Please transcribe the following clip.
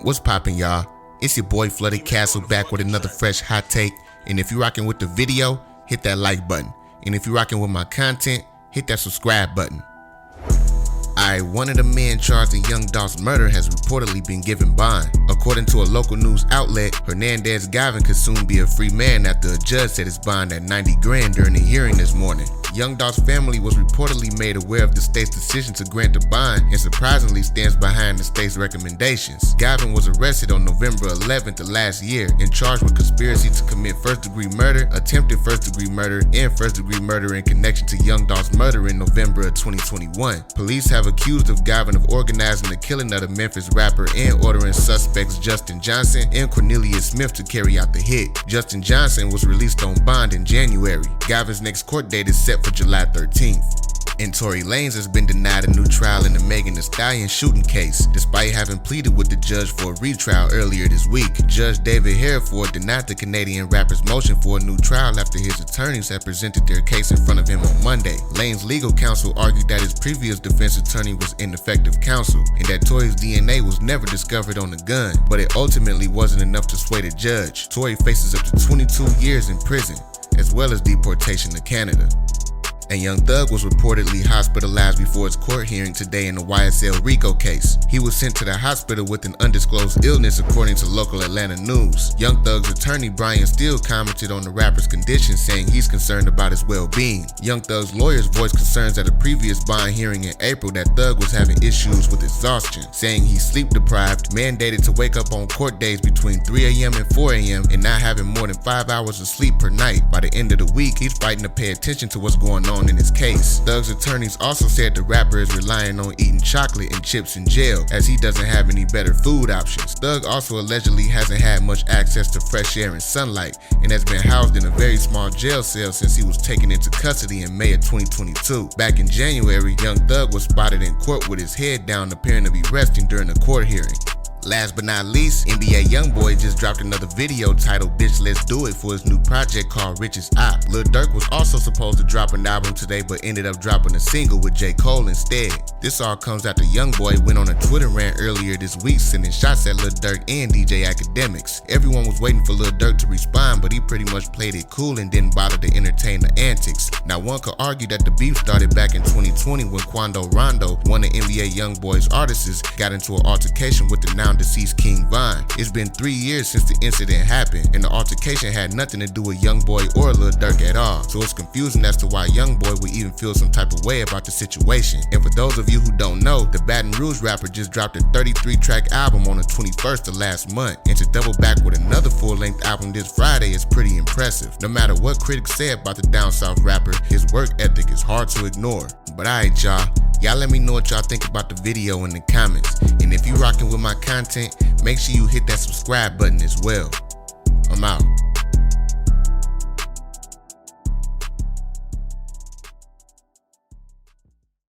What's poppin', y'all? It's your boy Flooded Castle back with another fresh hot take. And if you're rocking with the video, hit that like button. And if you're rocking with my content, hit that subscribe button. Alright, one of the men charged in Young Dolph's murder has reportedly been given bond. According to a local news outlet, Hernandez Gavin could soon be a free man after a judge set his bond at 90 grand during the hearing this morning. Young Dolph's family was reportedly made aware of the state's decision to grant the bond and surprisingly stands behind the state's recommendations. Gavin was arrested on November 11th of last year and charged with conspiracy to commit first-degree murder, attempted first-degree murder, and first-degree murder in connection to Young Dolph's murder in November of 2021. Police have accused of Gavin of organizing the killing of the Memphis rapper and ordering suspects Justin Johnson and Cornelius Smith to carry out the hit. Justin Johnson was released on bond in January. Gavin's next court date is set for July 13th. And Tory Lanez has been denied a new trial in the Megan Thee Stallion shooting case, despite having pleaded with the judge for a retrial earlier this week. Judge David Hereford denied the Canadian rapper's motion for a new trial after his attorneys had presented their case in front of him on Monday. Lane's legal counsel argued that his previous defense attorney was ineffective counsel and that Tory's DNA was never discovered on the gun, but it ultimately wasn't enough to sway the judge. Tory faces up to 22 years in prison, as well as deportation to Canada. And Young Thug was reportedly hospitalized before his court hearing today in the YSL RICO case. He was sent to the hospital with an undisclosed illness according to local Atlanta news. Young Thug's attorney Brian Steele commented on the rapper's condition, saying he's concerned about his well-being. Young Thug's lawyers voiced concerns at a previous bond hearing in April that Thug was having issues with exhaustion, saying he's sleep deprived, mandated to wake up on court days between 3 a.m. and 4 a.m. and not having more than 5 hours of sleep per night. By the end of the week, he's fighting to pay attention to what's going on in his case. Thug's attorneys also said the rapper is relying on eating chocolate and chips in jail, as he doesn't have any better food options. Thug also allegedly hasn't had much access to fresh air and sunlight, and has been housed in a very small jail cell since he was taken into custody in May of 2022. Back in January, Young Thug was spotted in court with his head down, appearing to be resting during a court hearing. Last but not least, NBA YoungBoy just dropped another video titled Bitch Let's Do It for his new project called Richest Op. Lil Durk was also supposed to drop an album today but ended up dropping a single with J. Cole instead. This all comes after YoungBoy went on a Twitter rant earlier this week sending shots at Lil Durk and DJ Academics. Everyone was waiting for Lil Durk to respond, but he pretty much played it cool and didn't bother to entertain the antics. Now one could argue that the beef started back in 2020 when Quando Rondo, one of NBA YoungBoy's artists, got into an altercation with the now deceased King Von. It's been 3 years since the incident happened, and the altercation had nothing to do with YoungBoy or Lil Durk at all, so it's confusing as to why YoungBoy would even feel some type of way about the situation. And for those of you who don't know, the Baton Rouge rapper just dropped a 33-track album on the 21st of last month, and to double back with another full-length album this Friday is pretty impressive. No matter what critics say about the down south rapper, his work ethic is hard to ignore. But alright y'all let me know what y'all think about the video in the comments, and if you rocking with my content, make sure you hit that subscribe button as well. I'm out.